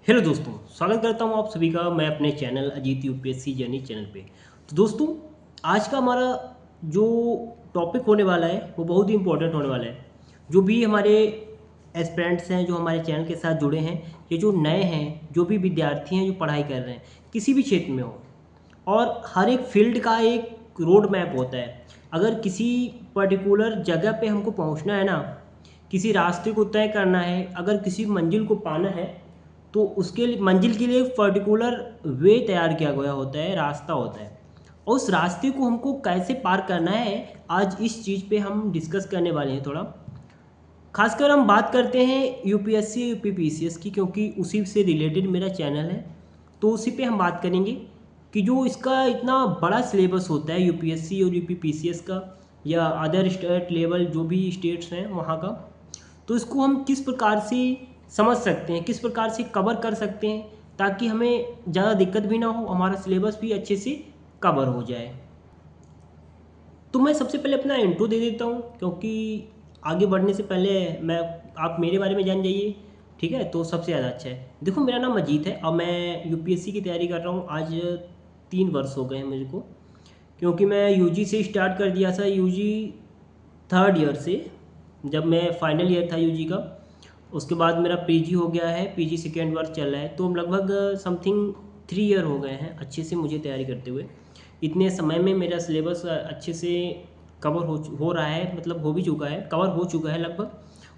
Hello दोस्तों, स्वागत करता हूं आप सभी का मैं अपने channel Ajit UPSC journey channel पे। तो दोस्तों, आज का हमारा जो टॉपिक होने वाला है वो बहुत ही इम्पोर्टेंट होने वाला है। जो भी हमारे एस्पिरेंट्स हैं जो हमारे चैनल के साथ जुड़े हैं, ये जो नए हैं, जो भी विद्यार्थी हैं जो पढ़ाई कर रहे हैं किसी भी क्षेत्र में हो, और हर एक फील्ड का एक रोड मैप होता है। अगर किसी पर्टिकुलर जगह पे हमको पहुंचना है ना, किसी रास्ते को तय करना है, अगर किसी मंजिल को पाना है, तो उसके लिए मंजिल के लिए एक पर्टिकुलर वे तैयार किया गया होता है, रास्ता होता है। और उस रास्ते को हमको कैसे पार करना है, आज इस चीज़ पे हम डिस्कस करने वाले हैं थोड़ा। खासकर हम बात करते हैं यूपीएससी यूपीपीसीएस की, क्योंकि उसी से रिलेटेड मेरा चैनल है। तो उसी पे हम बात करेंगे कि जो इसका इतना बड़ा सिलेबस होता है यूपीएससी और यूपीपीसीएस का, या अदर स्टेट लेवल जो भी स्टेट्स हैं वहाँ का, तो इसको हम किस प्रकार से समझ सकते हैं, किस प्रकार से कवर कर सकते हैं, ताकि हमें ज़्यादा दिक्कत भी ना हो, हमारा सिलेबस भी अच्छे से कवर हो जाए। तो मैं सबसे पहले अपना इंट्रो दे देता हूँ, क्योंकि आगे बढ़ने से पहले मैं आप मेरे बारे में जान जाइए, ठीक है? तो सबसे ज़्यादा अच्छा है। देखो, मेरा नाम अजीत है और मैं यूपीएससी की तैयारी कर रहा हूँ। आज 3 वर्ष हो गए हैं मुझे को, क्योंकि मैं यूजी से स्टार्ट कर दिया था, यूजी थर्ड ईयर से, जब मैं फाइनल ईयर था यूजी का। उसके बाद मेरा पीजी हो गया है, पीजी सेकेंड वर्ष चल रहा है, तो लगभग समथिंग 3 ईयर हो गए हैं अच्छे से मुझे तैयारी करते हुए। इतने समय में मेरा सिलेबस अच्छे से कवर हो रहा है, मतलब हो भी चुका है, कवर हो चुका है लगभग,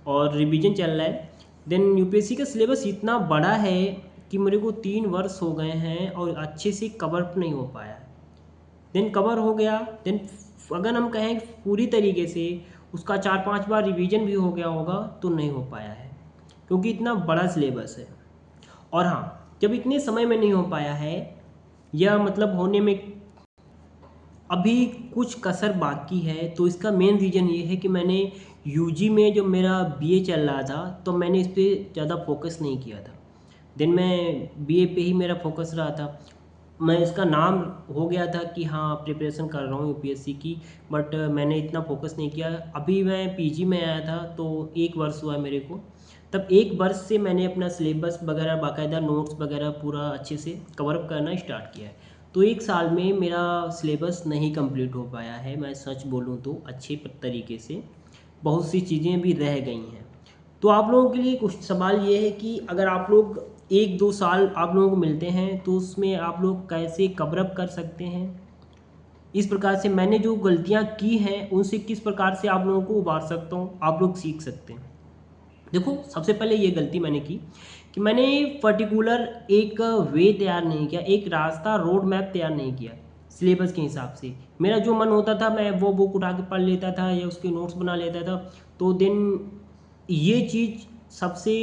और रिवीजन चल रहा है। देन यूपीएससी का सिलेबस इतना बड़ा है कि मेरे को 3 वर्ष हो गए हैं और अच्छे से कवर नहीं हो पाया है। देन कवर हो गया, देन अगर हम कहें पूरी तरीके से उसका 4-5 बार रिवीजन भी हो गया होगा तो नहीं हो पाया है, क्योंकि इतना बड़ा सिलेबस है। और हाँ, जब इतने समय में नहीं हो पाया है, या मतलब होने में अभी कुछ कसर बाकी है, तो इसका मेन रीज़न ये है कि मैंने यूजी में जो मेरा बीए चल रहा था, तो मैंने इस पर ज़्यादा फोकस नहीं किया था। देन मैं बीए पे ही मेरा फोकस रहा था। मैं इसका नाम हो गया था कि हाँ, प्रिपरेशन कर रहा हूँ यूपीएससी की, बट मैंने इतना फोकस नहीं किया। अभी मैं पीजी में आया था तो 1 वर्ष हुआ है मेरे को। तब 1 वर्ष से मैंने अपना सिलेबस वगैरह, बाकायदा नोट्स वगैरह पूरा अच्छे से कवर अप करना स्टार्ट किया है। तो 1 साल में मेरा सिलेबस नहीं कंप्लीट हो पाया है, मैं सच बोलूँ तो अच्छे तरीके से बहुत सी चीज़ें भी रह गई हैं। तो आप लोगों के लिए कुछ सवाल ये है कि अगर आप लोग 1-2 साल आप लोगों को मिलते हैं, तो उसमें आप लोग कैसे कवर अप कर सकते हैं। इस प्रकार से मैंने जो गलतियाँ की हैं उनसे किस प्रकार से आप लोगों को उबार सकता हूँ, आप लोग सीख सकते हैं। देखो, सबसे पहले ये गलती मैंने की कि मैंने पर्टिकुलर एक वे तैयार नहीं किया, एक रास्ता रोड मैप तैयार नहीं किया सिलेबस के हिसाब से। मेरा जो मन होता था मैं वो बुक उठा के पढ़ लेता था या उसके नोट्स बना लेता था। तो देन ये चीज़ सबसे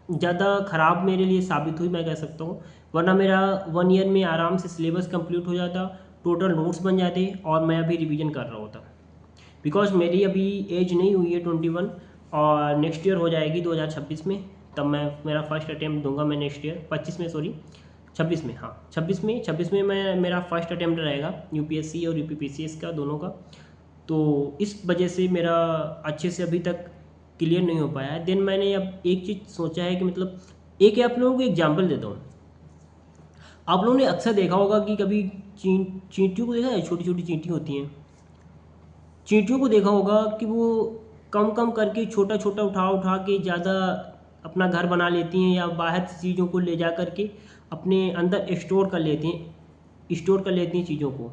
ज़्यादा ख़राब मेरे लिए साबित हुई, मैं कह सकता हूँ। वरना मेरा 1 ईयर में आराम से सिलेबस कंप्लीट हो जाता, टोटल नोट्स बन जाते और मैं अभी रिवीजन कर रहा होता। बिकॉज मेरी अभी एज नहीं हुई है 21, और नेक्स्ट ईयर हो जाएगी 2026 में। तब मैं मेरा फर्स्ट अटैम्प्ट दूंगा मैं नेक्स्ट ईयर 25 में, सॉरी 26 में, हाँ 26 में मैं मेरा फर्स्ट अटैम्प्ट रहेगा यूपीएससी और यूपीपीसीएस का, दोनों का। तो इस वजह से मेरा अच्छे से अभी तक क्लियर नहीं हो पाया है। देन मैंने अब एक चीज़ सोचा है कि मतलब एक आप लोगों को एग्जाम्पल देता हूँ। आप लोगों ने अक्सर देखा होगा कि कभी चींटियों को देखा है, छोटी छोटी चींटी होती हैं। चींटियों को देखा होगा कि वो कम कम करके छोटा छोटा उठा उठा के ज़्यादा अपना घर बना लेती हैं, या बाहर से चीज़ों को ले जा कर के अपने अंदर स्टोर कर लेती हैं चीज़ों को,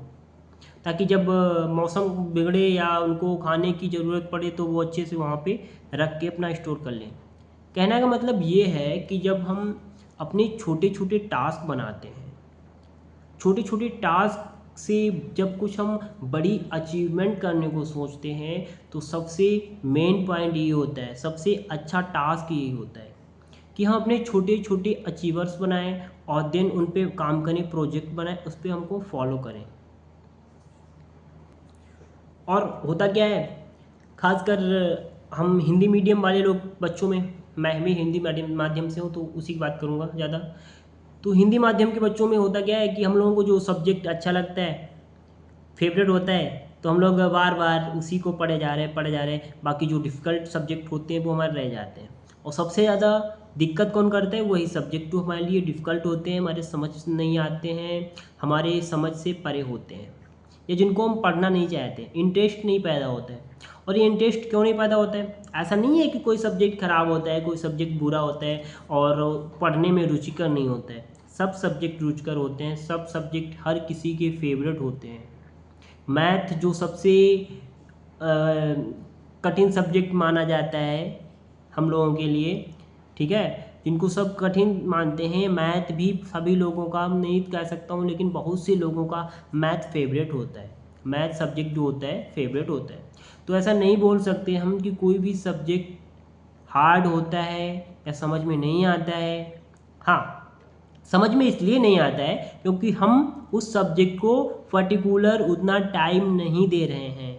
ताकि जब मौसम बिगड़े या उनको खाने की ज़रूरत पड़े तो वो अच्छे से वहाँ पे रख के अपना स्टोर कर लें। कहने का मतलब ये है कि जब हम अपने छोटे छोटे टास्क बनाते हैं, छोटे छोटे टास्क से जब कुछ हम बड़ी अचीवमेंट करने को सोचते हैं, तो सबसे मेन पॉइंट ये होता है, सबसे अच्छा टास्क यही होता है कि हम अपने छोटे छोटे अचीवर्स बनाएं और देन उन पे काम करें, प्रोजेक्ट बनाएं, उस पर हमको फॉलो करें। और होता क्या है, खासकर हम हिंदी मीडियम वाले लोग बच्चों में, मैं भी हिंदी माध्यम से हूँ तो उसी की बात करूँगा ज़्यादा। तो हिंदी माध्यम के बच्चों में होता क्या है कि हम लोगों को जो सब्जेक्ट अच्छा लगता है, फेवरेट होता है, तो हम लोग बार बार उसी को पढ़े जा रहे हैं, बाकी जो डिफ़िकल्ट सब्जेक्ट होते हैं वो हमारे रह जाते हैं। और सबसे ज़्यादा दिक्कत कौन करता है? वही सब्जेक्ट जो हमारे लिए डिफ़िकल्ट होते हैं, हमारे समझ नहीं आते हैं, हमारे समझ से परे होते हैं, या जिनको हम पढ़ना नहीं चाहते, इंटरेस्ट नहीं पैदा होता है। और ये इंटरेस्ट क्यों नहीं पैदा होता है? ऐसा नहीं है कि कोई सब्जेक्ट खराब होता है, कोई सब्जेक्ट बुरा होता है और पढ़ने में रुचिकर नहीं होता है। सब सब्जेक्ट रुचिकर होते हैं, सब सब्जेक्ट हर किसी के फेवरेट होते हैं। मैथ जो सबसे कठिन सब्जेक्ट माना जाता है हम लोगों के लिए, ठीक है, जिनको सब कठिन मानते हैं, मैथ भी सभी लोगों का नहीं कह सकता हूँ, लेकिन बहुत से लोगों का मैथ फेवरेट होता है। मैथ सब्जेक्ट जो होता है फेवरेट होता है। तो ऐसा नहीं बोल सकते हम कि कोई भी सब्जेक्ट हार्ड होता है या समझ में नहीं आता है। हाँ, समझ में इसलिए नहीं आता है क्योंकि हम उस सब्जेक्ट को पर्टिकुलर उतना टाइम नहीं दे रहे हैं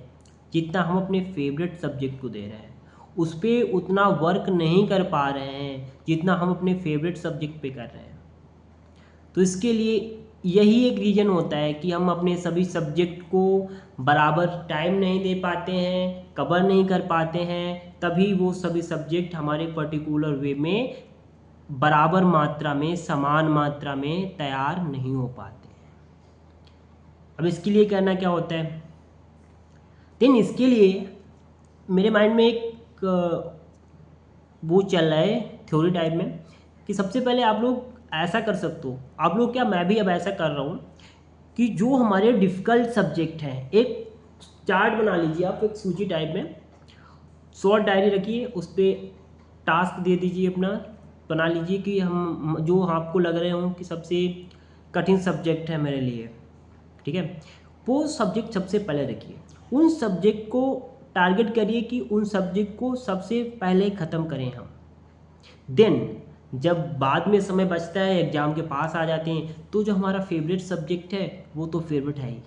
जितना हम अपने फेवरेट सब्जेक्ट को दे रहे हैं। उस पर उतना वर्क नहीं कर पा रहे हैं जितना हम अपने फेवरेट सब्जेक्ट पे कर रहे हैं। तो इसके लिए यही एक रीज़न होता है कि हम अपने सभी सब्जेक्ट को बराबर टाइम नहीं दे पाते हैं, कवर नहीं कर पाते हैं, तभी वो सभी सब्जेक्ट हमारे पर्टिकुलर वे में बराबर मात्रा में, समान मात्रा में तैयार नहीं हो पाते हैं। अब इसके लिए करना क्या होता है? देन इसके लिए मेरे माइंड में एक वो चल रहा है थ्योरी टाइप में कि सबसे पहले आप लोग ऐसा कर सकते हो, आप लोग क्या, मैं भी अब ऐसा कर रहा हूँ कि जो हमारे डिफ़िकल्ट सब्जेक्ट हैं, एक चार्ट बना लीजिए आप, एक सूची टाइप में, शॉर्ट डायरी रखिए, उस पर टास्क दे दीजिए अपना, बना लीजिए कि हम जो आपको लग रहे हों कि सबसे कठिन सब्जेक्ट है मेरे लिए, ठीक है, वो सब्जेक्ट सबसे पहले रखिए। उन सब्जेक्ट को टारगेट करिए कि उन सब्जेक्ट को सबसे पहले ख़त्म करें हम। देन जब बाद में समय बचता है, एग्ज़ाम के पास आ जाते हैं, तो जो हमारा फेवरेट सब्जेक्ट है वो तो फेवरेट है ही।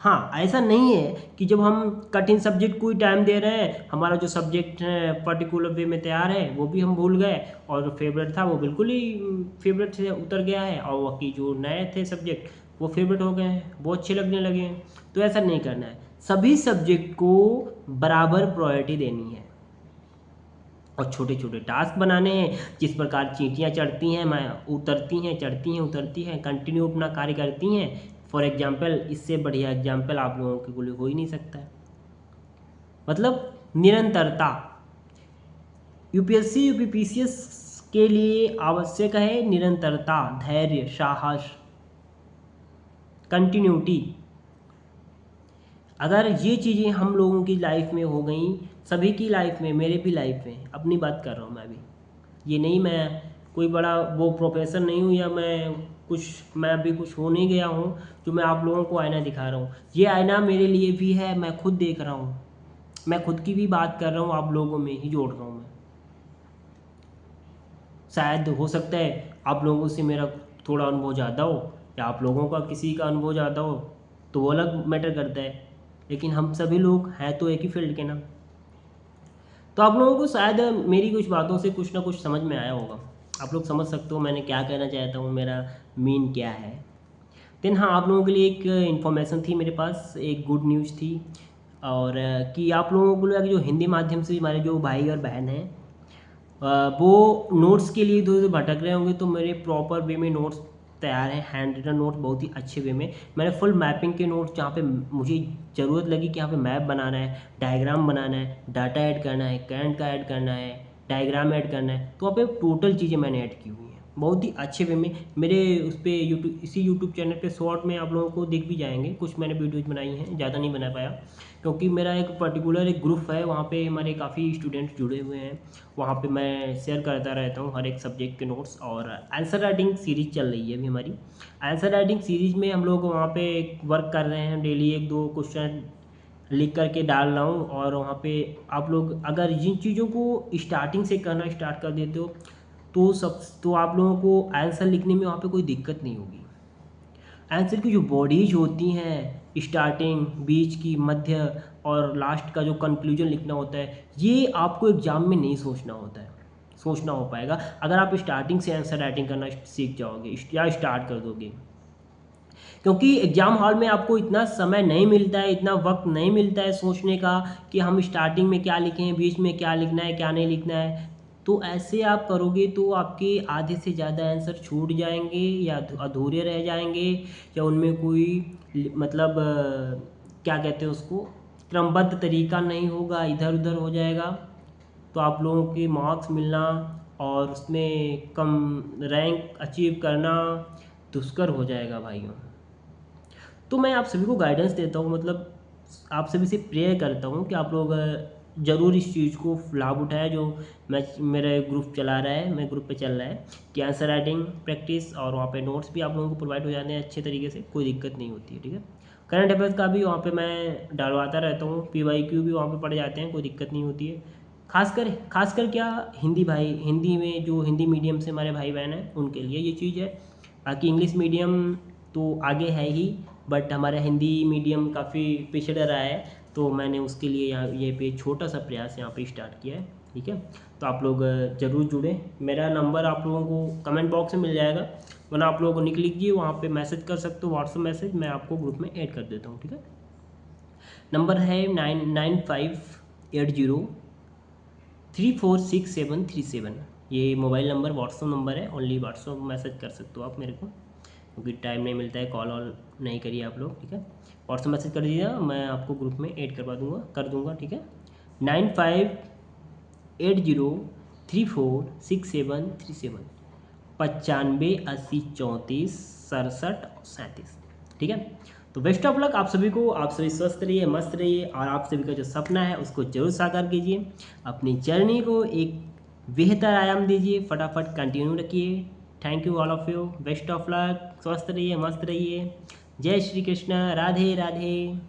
हाँ, ऐसा नहीं है कि जब हम कठिन सब्जेक्ट को ही टाइम दे रहे हैं, हमारा जो सब्जेक्ट है पर्टिकुलर वे में तैयार है वो भी हम भूल गए, और फेवरेट था वो बिल्कुल ही फेवरेट से उतर गया है, और बाकी जो नए थे सब्जेक्ट वो फेवरेट हो गए हैं, वो अच्छे लगने लगे हैं। तो ऐसा नहीं करना है, सभी सब्जेक्ट को बराबर प्रायोरिटी देनी है और छोटे छोटे टास्क बनाने हैं। जिस प्रकार चींटियाँ चढ़ती हैं, उतरती हैं, चढ़ती हैं, उतरती हैं, कंटिन्यू अपना कार्य करती हैं। फॉर एग्जाम्पल, इससे बढ़िया एग्जाम्पल आप लोगों के लिए हो ही नहीं सकता है। मतलब निरंतरता यूपीएससी यूपीपीसीएस के लिए आवश्यक है, निरंतरता, धैर्य, साहस, कंटिन्यूटी। अगर ये चीज़ें हम लोगों की लाइफ में हो गई, सभी की लाइफ में, मेरे भी लाइफ में, अपनी बात कर रहा हूँ मैं भी, ये नहीं मैं कोई बड़ा वो प्रोफेसर नहीं हूँ, या मैं अभी कुछ हो नहीं गया हूँ जो मैं आप लोगों को आईना दिखा रहा हूँ। ये आईना मेरे लिए भी है, मैं खुद देख रहा हूँ, मैं खुद की भी बात कर रहा हूँ, आप लोगों में ही जोड़ रहा हूँ मैं। शायद हो सकता है आप लोगों से मेरा थोड़ा अनुभव ज़्यादा हो, या आप लोगों का किसी का अनुभव ज़्यादा हो, तो वो अलग मैटर करता है, लेकिन हम सभी लोग हैं तो एक ही फील्ड के ना। तो आप लोगों को शायद मेरी कुछ बातों से कुछ ना कुछ समझ में आया होगा, आप लोग समझ सकते हो मैंने क्या कहना चाहता हूँ, मेरा मीन क्या है। देन हाँ, आप लोगों के लिए एक इन्फॉर्मेशन थी मेरे पास, एक गुड न्यूज़ थी, और कि आप लोगों को जो हिंदी माध्यम से हमारे जो भाई और बहन हैं, वो नोट्स के लिए इधर उधर भटक रहे होंगे, तो मेरे प्रॉपर वे में नोट्स तैयार हैं, हैंड रिटन नोट बहुत ही अच्छे वे में। मैंने फुल मैपिंग के नोट्स, जहाँ पे मुझे ज़रूरत लगी कि यहाँ पे मैप बनाना है, डायग्राम बनाना है, डाटा ऐड करना है, करंट का ऐड करना है, डायग्राम ऐड करना है, तो वहाँ पे टोटल चीज़ें मैंने ऐड की हुई हैं बहुत ही अच्छे वे में। मेरे उस पर इसी यूट्यूब चैनल पे शॉर्ट में आप लोगों को दिख भी जाएंगे, कुछ मैंने वीडियोज़ बनाई हैं, ज़्यादा नहीं बना पाया क्योंकि मेरा एक पर्टिकुलर एक ग्रुप है, वहाँ पे हमारे काफ़ी स्टूडेंट्स जुड़े हुए हैं, वहाँ पे मैं शेयर करता रहता हूँ हर एक सब्जेक्ट के नोट्स। और आंसर राइटिंग सीरीज़ चल रही है अभी हमारी, आंसर राइटिंग सीरीज़ में हम लोग वहाँ पे वर्क कर रहे हैं, डेली 1-2 क्वेश्चन लिख करके डाल रहा हूँ। और वहाँ पे आप लोग अगर जिन चीज़ों को स्टार्टिंग से करना स्टार्ट कर देते हो, तो आप लोगों को आंसर लिखने में वहाँ पे कोई दिक्कत नहीं होगी। आंसर की जो बॉडीज होती हैं, स्टार्टिंग, बीच की, मध्य और लास्ट का जो कंक्लूजन लिखना होता है, ये आपको एग्जाम में नहीं सोचना होता है, सोचना हो पाएगा अगर आप स्टार्टिंग से आंसर राइटिंग करना सीख जाओगे या स्टार्ट कर दोगे। क्योंकि एग्ज़ाम हॉल में आपको इतना समय नहीं मिलता है, इतना वक्त नहीं मिलता है सोचने का कि हम स्टार्टिंग में क्या लिखें, बीच में क्या लिखना है, क्या नहीं लिखना है। तो ऐसे आप करोगे तो आपके आधे से ज़्यादा आंसर छूट जाएंगे या अधूरे रह जाएंगे, या उनमें कोई मतलब क्या कहते हैं उसको, क्रमबद्ध तरीका नहीं होगा, इधर उधर हो जाएगा। तो आप लोगों के मार्क्स मिलना और उसमें कम रैंक अचीव करना दुष्कर हो जाएगा भाइयों। तो मैं आप सभी को गाइडेंस देता हूँ, मतलब आप सभी से प्रेयर करता हूँ कि आप लोग ज़रूर इस चीज़ को लाभ उठाए जो मैं मेरा ग्रुप चला रहा है, मैं ग्रुप पे चल रहा है कि आंसर राइटिंग प्रैक्टिस, और वहाँ पे नोट्स भी आप लोगों को प्रोवाइड हो जाते हैं अच्छे तरीके से, कोई दिक्कत नहीं होती है, ठीक है। करंट अफेयर्स का भी वहाँ पे मैं डालवाता रहता हूँ, PYQ भी वहाँ पे पढ़ जाते हैं, कोई दिक्कत नहीं होती है। खासकर क्या, हिंदी में जो हिंदी मीडियम से हमारे भाई बहन हैं उनके लिए ये चीज़ है। बाकी इंग्लिश मीडियम तो आगे है ही, बट हमारा हिंदी मीडियम काफ़ी पिछड़ रहा है, तो मैंने उसके लिए यहाँ ये पे छोटा सा प्रयास यहाँ पे स्टार्ट किया है, ठीक है। तो आप लोग ज़रूर जुड़ें, मेरा नंबर आप लोगों को कमेंट बॉक्स में मिल जाएगा, वरना आप लोगों को लिख लीजिए, वहाँ पे मैसेज कर सकते हो, व्हाट्सएप मैसेज, मैं आपको ग्रुप में ऐड कर देता हूँ, ठीक है। नंबर है 995803463737। ये मोबाइल नंबर व्हाट्सअप नंबर है, ओनली व्हाट्सअप मैसेज कर सकते हो आप मेरे को, क्योंकि टाइम नहीं मिलता है, कॉल वॉल नहीं करिए आप लोग, ठीक है। व्हाट्सअप मैसेज कर दीजिएगा, मैं आपको ग्रुप में ऐड कर दूँगा, ठीक है। 9580346737, 9580346737, ठीक है। तो बेस्ट ऑफ लक आप सभी को, आप सभी स्वस्थ रहिए, मस्त रहिए, और आप सभी का जो सपना है उसको जरूर साकार कीजिए, अपनी जर्नी को एक बेहतर आयाम दीजिए, फटाफट कंटिन्यू रखिए। Thank you all of you, best of luck, स्वस्थ रहिए, मस्त रहिए। जय श्री कृष्ण, राधे राधे।